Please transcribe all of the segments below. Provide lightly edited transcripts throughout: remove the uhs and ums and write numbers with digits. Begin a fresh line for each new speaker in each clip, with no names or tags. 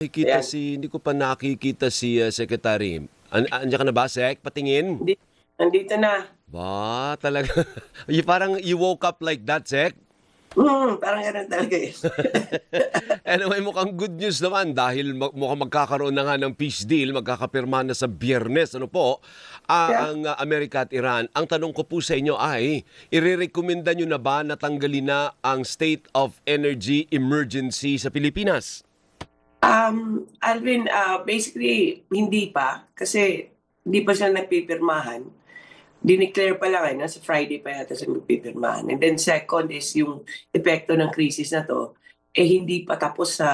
Nakikita
Ayan.
hindi ko pa nakikita si Secretary. Andiyan ka na ba, Sec? Patingin.
Hindi, nandito na.
Ba, talaga. Parang you woke up like that, Sec.
Parang ganun talaga eh.
Anyway, mukhang good news naman dahil mukhang magkakaroon na nga ng peace deal, magkakapirma na sa Biyernes. Ano po?
Yeah.
Ang Amerika at Iran. Ang tanong ko po sa inyo ay, irerekomenda nyo na ba na tanggalin na ang state of energy emergency sa Pilipinas?
Alvin, basically, hindi pa. Kasi hindi pa siya nagpipirmahan. Dineclare pa lang nasa Friday pa yata siya magpipirmahan. And then second is yung epekto ng krisis na to, hindi pa tapos sa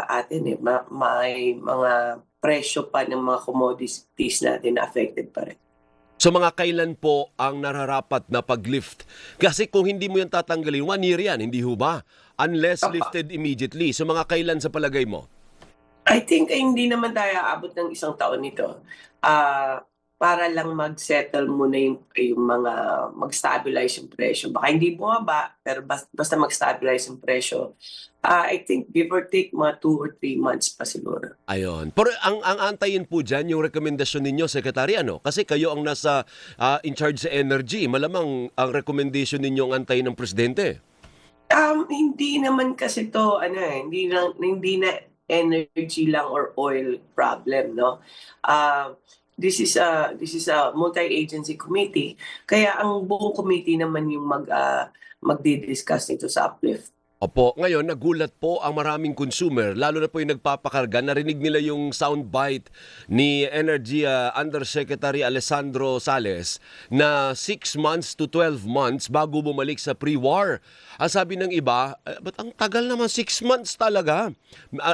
atin eh. May mga presyo pa ng mga commodities natin na affected pa rin.
So mga kailan po ang nararapat na pag-lift? Kasi kung hindi mo yan tatanggalin, 1 year yan, hindi ho ba? Unless lifted immediately. So mga kailan sa palagay mo?
I think hindi naman tayo aabot ng 1 taon nito. Para lang mag-settle muna yung mga mag-stabilize yung presyo. Baka hindi bumaba, pero basta mag-stabilize yung presyo. I think give or take mga 2 or 3 months pa siguro.
Ayon. Pero ang antayin po dyan, yung rekomendasyon ninyo, Secretary, ano? Kasi kayo ang nasa in charge sa energy. Malamang ang recommendation ninyo ang antayin ng Presidente.
Hindi naman kasi to hindi na energy lang or oil problem, no? This is a multi-agency committee. Kaya ang buong committee naman yung magdi-discuss nito sa uplift.
Opo, ngayon nagulat po ang maraming consumer, lalo na po yung nagpapakarga. Narinig nila yung soundbite ni Energy Undersecretary Alessandro Sales na 6 months to 12 months bago bumalik sa pre-war. Ang sabi ng iba, ba't ang tagal naman 6 months talaga?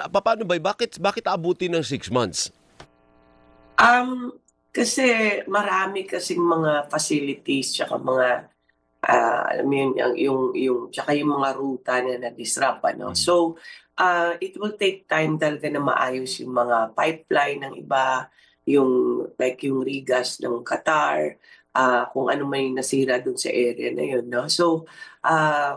Paano ba? Bakit abutin ng 6 months?
Kasi marami kasing mga facilities tsaka mga alam mo yun, yung tsaka yung mga ruta na na-disrupt, ano. So, it will take time talaga na maayos yung mga pipeline ng iba, yung like yung regas ng Qatar, kung ano may nasira dun sa area na yun, no. So,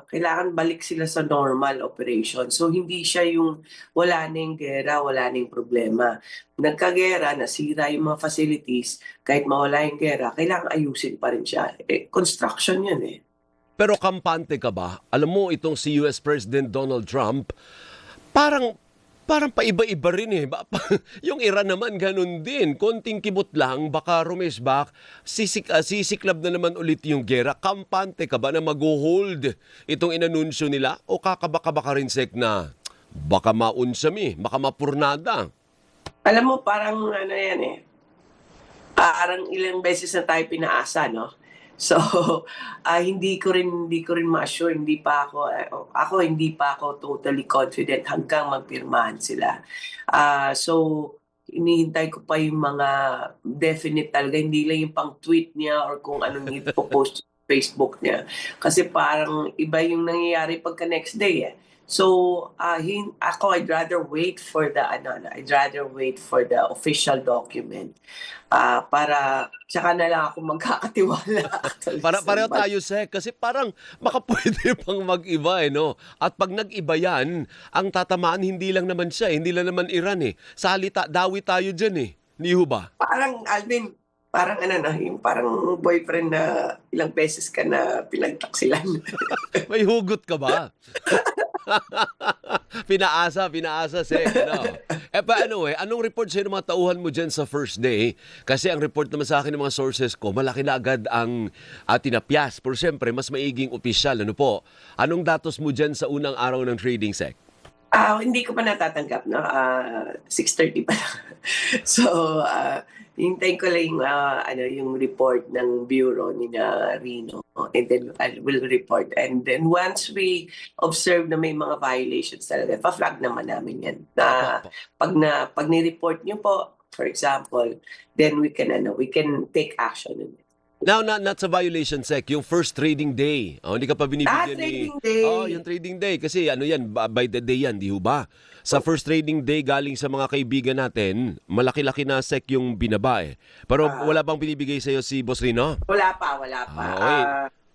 kailangan balik sila sa normal operation. So, hindi siya yung wala na yung gera, wala na yung problema. Nagkagera, nasira yung mga facilities, kahit mawala yung gera, kailangan ayusin pa rin siya. Construction yun eh.
Pero kampante ka ba? Alam mo, itong si US President Donald Trump, parang paiba-iba rin eh. Yung Iran naman ganun din. Konting kibot lang, baka rumesbak, sisiklab na naman ulit yung gera. Kampante ka ba na mag-hold itong inanunsyo nila? O kakabaka-baka rin, Sek, na baka maunsami, baka mapurnada?
Alam mo, parang yan eh. Parang ilang beses na tayo pinaasa, no? So, hindi ko rin ma-assure, hindi pa ako totally confident hanggang magpirmahan sila. So, hinihintay ko pa yung mga definite talaga, hindi lang yung pang-tweet niya or kung anong ipopost sa Facebook niya. Kasi parang iba yung nangyayari pagka next day eh. So, I'd rather wait for the official document. Para tsaka na lang ako magkakatiwala.
Pareho tayo, Sek, kasi parang baka pwede pang mag-iba eh, no? At pag nag-iba yan, ang tatamaan hindi lang naman siya, hindi lang naman Iran eh. Sa halita, dawi tayo dyan eh. Hindi ho ba?
Parang, Alvin, parang yung parang boyfriend na ilang beses ka na pinagtaksilan.
May hugot ka ba? Pinaasa, Sek. No? Paano anong report sa'yo ng mga tauhan mo dyan sa first day? Kasi ang report naman sa akin ng mga sources ko, malaki na agad ang tinapyas. Pero siyempre, mas maiging opisyal. Ano po? Anong datos mo dyan sa unang araw ng trading, Sek?
Hindi ko pa natatanggap, no? 6:30 pa lang. So, hintayin ko lang yung report ng bureau ni Rino. And then I will report. And then once we observe na may mga violations talaga, pa-flag naman namin yan. Pag ni-report niyo po, for example, then we can take action on it.
Now, not sa violation, Sec, yung first trading day. Hindi ka pa binibigyan
trading day.
yung trading day. Kasi yan, by the day yan, di ho ba? Sa first trading day, galing sa mga kaibigan natin, malaki-laki na, Sec, yung binaba eh. Pero wala bang binibigay sa'yo si Boss Rino?
Wala pa.
Okay.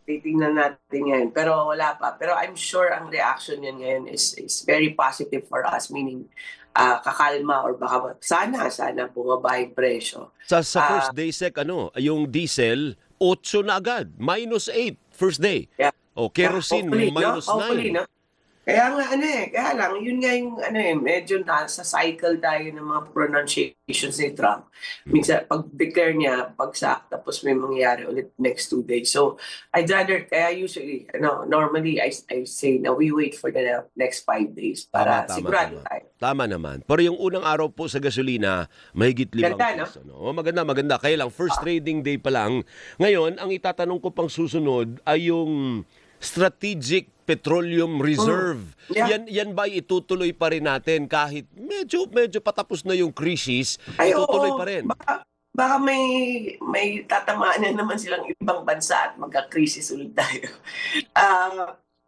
Titingnan natin yan. Pero wala pa. Pero I'm sure ang reaction yan ngayon is very positive for us. Meaning, kakalma or baka sana bumaba yung presyo.
Sa first day, Sec, yung diesel, 8 na agad. -8, first day.
Yeah.
O, kerosene,
Hopefully, no? Hopefully,
-9.
no? Kaya nga, kaya lang, yun nga yung, medyo nasa cycle tayo ng mga pronunciations ni Trump. Minsan, pag-declare niya, bagsak, tapos may mangyayari ulit next 2 days. So, kaya usually, normally, I say na we wait for the next 5 days para sigurado tayo.
Tama naman. Pero yung unang araw po sa gasolina, mahigit 5
Ganda,
piso. No? Maganda. Kaya lang, first trading day pa lang. Ngayon, ang itatanong ko pang susunod ay yung Strategic Petroleum Reserve.
Yeah.
Yan ba itutuloy pa rin natin kahit medyo patapos na yung crisis,
Ay,
itutuloy
oo.
pa rin?
Baka may tatamaan na naman silang ibang bansa at magka-crisis ulit tayo.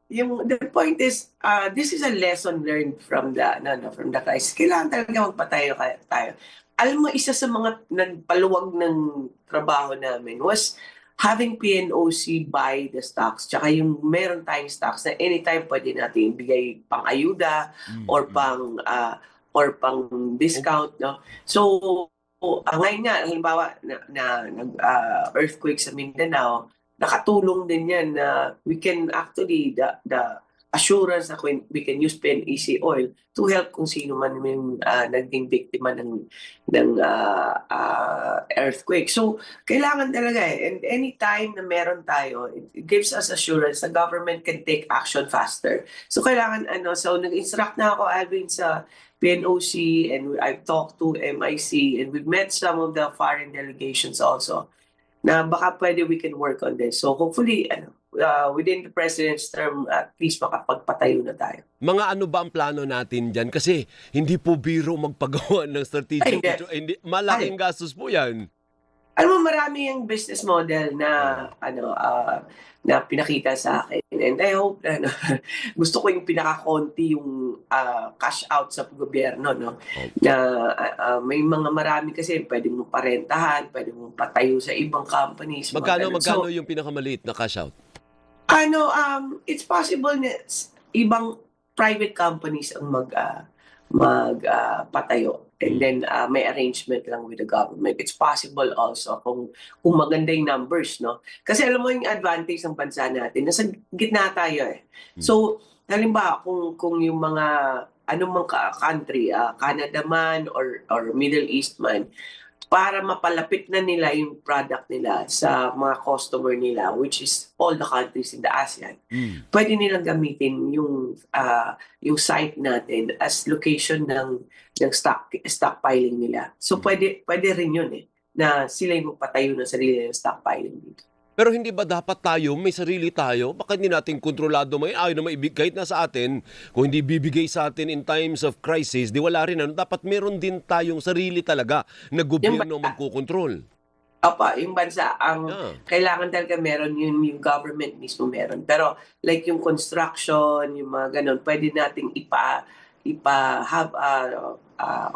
The point is, this is a lesson learned from the crisis. Kailangan talaga magpatayo tayo. Alam mo, isa sa mga nagpaluwag ng trabaho namin was having PNOC buy the stocks. Tsaka yung meron tayong stocks na anytime pwede natin ibigay pang ayuda or pang discount, no? So, ngayon nga, halimbawa, earthquake sa Mindanao, nakatulong din yan na we can actually, the assurance na we can use PNEC oil to help kung sino man yung naging biktima ng earthquake. So, kailangan talaga And anytime na meron tayo, it gives us assurance the government can take action faster. So, kailangan, so nag-instruct na ako, Alvin, sa PNOC, and I've talked to MIC, and we've met some of the foreign delegations also, na baka pwede we can work on this. So, hopefully, within the President's term, at least makapagpatayo na tayo.
Mga ano ba ang plano natin dyan? Kasi hindi po biro magpagawa ng strategic. Malaking gastos po yan.
Alam mo, marami yung business model na na pinakita sa akin. And I hope gusto ko yung pinaka-konti yung cash out sa gobyerno, no? Na may marami kasi pwede mo parentahan, pwede mo patayo sa ibang companies.
Magkano yung pinakamaliit na cash out?
It's possible na ibang private companies ang magpatayo. And then may arrangement lang with the government. It's possible also kung maganda yung numbers, no? Kasi alam mo yung advantage ng bansa natin, nasa gitna tayo eh. So, halimbawa kung yung mga anumang country, Canada man or Middle East man, para mapalapit na nila yung product nila sa mga customer nila, which is all the countries in the ASEAN, pwede nilang gamitin yung site natin as location ng stockpiling nila. So pwede rin yun na sila yung magpatayo ng sarili ng stockpiling dito.
Pero hindi ba dapat tayo, may sarili tayo? Bakit hindi natin kontrolado may ayaw na maibigay kahit na sa atin? Kung hindi bibigay sa atin in times of crisis, di wala rin. Dapat meron din tayong sarili talaga na gobyerno magkukontrol.
Opa, yung bansa, kailangan talaga meron yung government mismo meron. Pero like yung construction, yung mga ganun, pwede nating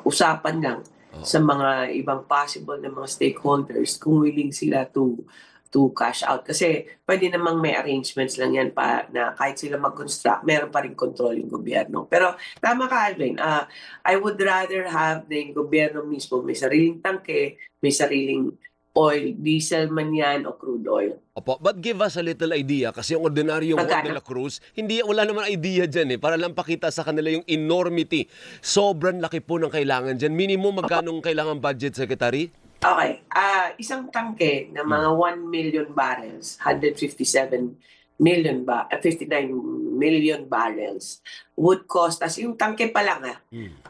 usapan lang sa mga ibang possible na mga stakeholders kung willing sila to cash out. Kasi pwede namang may arrangements lang yan na kahit sila mag-construct, meron pa rin control yung gobyerno. Pero tama ka, Alvin. I would rather have the gobyerno mismo may sariling tangke, may sariling oil, diesel man yan o crude oil.
Opo, but give us a little idea kasi yung ordinaryong Juan de la Cruz, wala naman idea dyan para lang pakita sa kanila yung enormity. Sobrang laki po ng kailangan dyan. Minimum magkanong kailangan budget, Secretary?
Okay. Isang tangke na mga 1 million barrels, 59 million barrels would cost us, yung tangke pa lang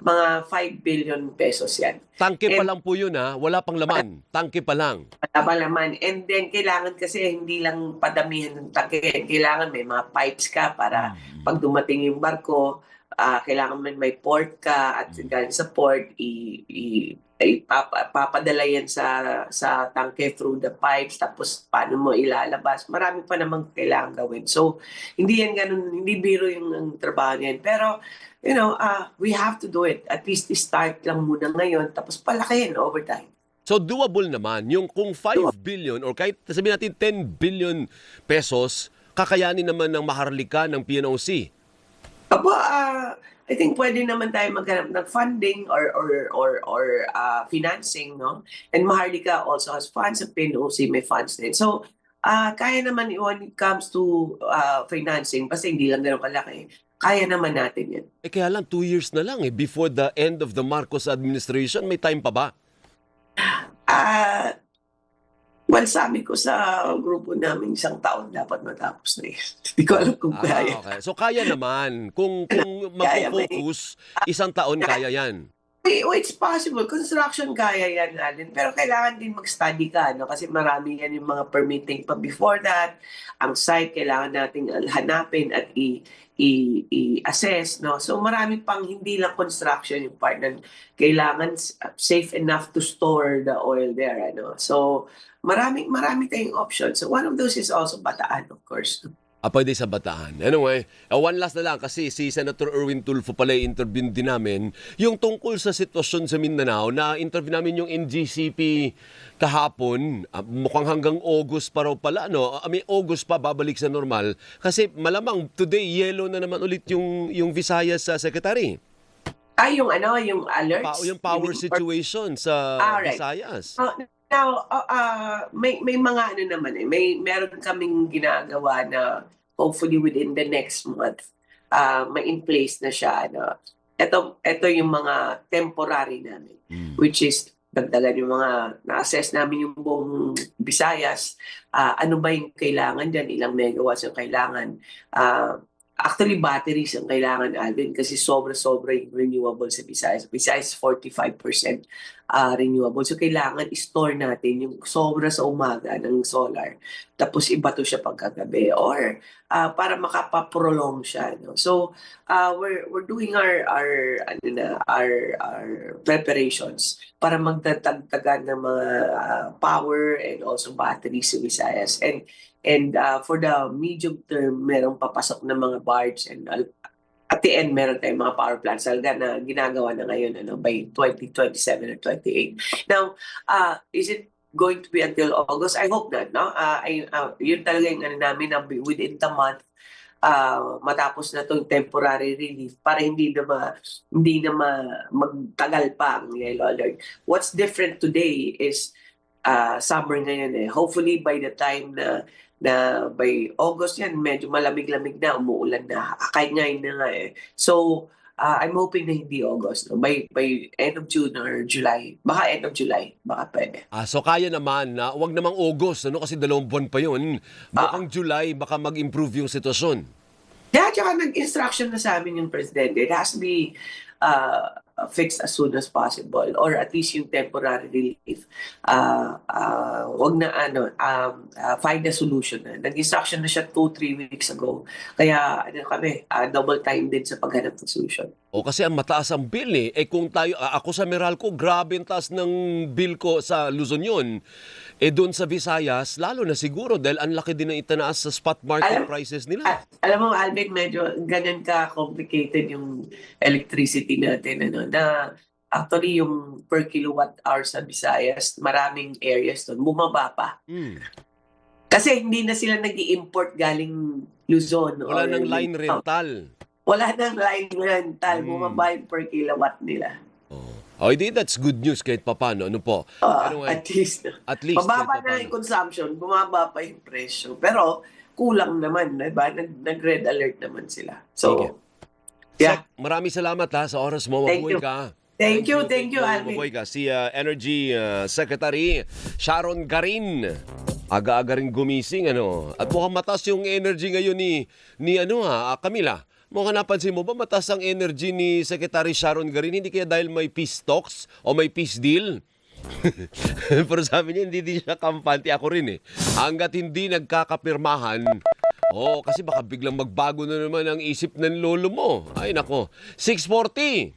mga 5 billion pesos yan.
Tangke pa lang po yun wala pang laman. Tangke pa lang.
Wala pang laman. And then kailangan kasi hindi lang padamihan ng tangke. Kailangan may mga pipes ka para pag dumating yung barko, kailangan may port ka at galing sa port, papadala yan sa tangke through the pipes, tapos paano mo ilalabas. Marami pa namang kailangan gawin. So, hindi yan ganun, hindi biro yung trabaho niyan. Pero, we have to do it. At least start lang muna ngayon, tapos palakihin over time.
So, doable naman. Yung kung 5 billion or kahit sabihin natin 10 billion pesos, kakayanin naman ng maharlika ng PNOC.
Apo, I think pwede naman tayo maghanap ng funding or financing, no? And Maharlika also has funds, at PNOC may funds din. So, kaya naman when it comes to financing, basta hindi lang ganun kalaki, kaya naman natin yan.
Kaya lang 2 years na lang before the end of the Marcos administration, may time pa ba?
Well, sabi ko sa grupo namin, 1 taon dapat matapos na yun. Hindi ko alam kung kaya.
Okay. So kaya naman, kung
Kaya,
mag-focus, 1 taon kaya yan.
It's possible. Construction kaya yan, Alin. Pero kailangan din mag-study ka, no? Kasi marami yan yung mga permitting pa before that. Ang site, kailangan nating hanapin at i-assess, no? So marami pang hindi lang construction yung part na kailangan safe enough to store the oil there, ano? So marami tayong options. So one of those is also Bataan, of course.
Pwede sa Bataan. Anyway, one last na lang kasi si Senator Erwin Tulfo pala interview din namin yung tungkol sa sitwasyon sa Mindanao. Na-interview namin yung NGCP kahapon. Mukhang hanggang August pa raw pala. No? August pa babalik sa normal. Kasi malamang today yellow na naman ulit yung Visayas Secretary.
Yung alerts?
Yung power situation sa
right.
Visayas.
Now, may mga ano naman meron kaming ginagawa na hopefully within the next month, may in place na siya. Ano. Ito yung mga temporary namin, which is dagdagan yung mga na-assess namin yung buong Visayas. Ano ba yung kailangan dyan? Ilang megawatts yung kailangan? Actually, batteries ang kailangan, Alvin, kasi sobra-sobra yung renewable sa Visayas. Visayas 45% renewable. So, kailangan i-store natin yung sobra sa umaga ng solar. Tapos, iba to siya pagkagabi. Or, para makapaprolong siya. No? So, we're doing our preparations para magtatagtagan ng mga power and also batteries sa Visayas. And for the medium term, merong papasok na mga barge and at the end, meron tayong mga power plants na ginagawa na ngayon by 2027 or 28. Now, is it going to be until August? I hope not. No? Yun talaga yung namin na within the month, matapos na itong temporary relief para hindi na magtagal pa ang yellow alert. What's different today is summer ngayon Hopefully by the time na by August yan, medyo malamig-lamig na, umuulan na. Kahit ngayon na nga So, I'm hoping na hindi August. No? By end of June or July. Baka end of July. Baka pwede.
So kaya naman na wag namang August, kasi 2 buwan pa yun. Mukhang July, baka mag-improve yung sitwasyon.
Tsaka nag-instruction na sa amin yung presidente. It has to be fixed as soon as possible or at least yung temporary relief. Wag na find a solution na. Nag-instruction na siya 2-3 weeks ago. Kaya kami, double time din sa paghanap ng solution.
Kasi ang mataas ang bill kung tayo, ako sa Meralco, grabe ang taas ng bill ko sa Luzon yun. Doon sa Visayas, lalo na siguro dahil ang laki din ng itanaas sa spot market prices nila.
Alam mo, Alvin, medyo ganyan ka-complicated yung electricity natin. Na actually yung per kilowatt hour sa Visayas, maraming areas doon, bumaba pa. Kasi hindi na sila nag-i-import galing Luzon.
Wala nang line rental.
Wala nang line rental. Bumaba yung per kilowatt nila.
Hindi, that's good news kahit papano. Ano po? Anyway,
at least. Mababa na yung consumption, bumaba pa yung presyo. Pero kulang naman, diba? Nag-red alert naman sila. So,
sige.
Yeah.
So, maraming salamat sa oras mo. Mabuhay ka.
Thank you, Alvin.
Mabuhay ka. Si Energy Secretary Sharon Garin. Aga-aga rin gumising, At mukhang mataas yung energy ngayon ni Camila. Mukhang napansin mo ba mataas ang energy ni Secretary Sharon Garin? Hindi kaya dahil may peace talks o may peace deal? Pero sabi niya, hindi siya kampante. Ako rin Hanggat hindi nagkakapirmahan, kasi baka biglang magbago na naman ang isip ng lolo mo. Ay nako, 6:40.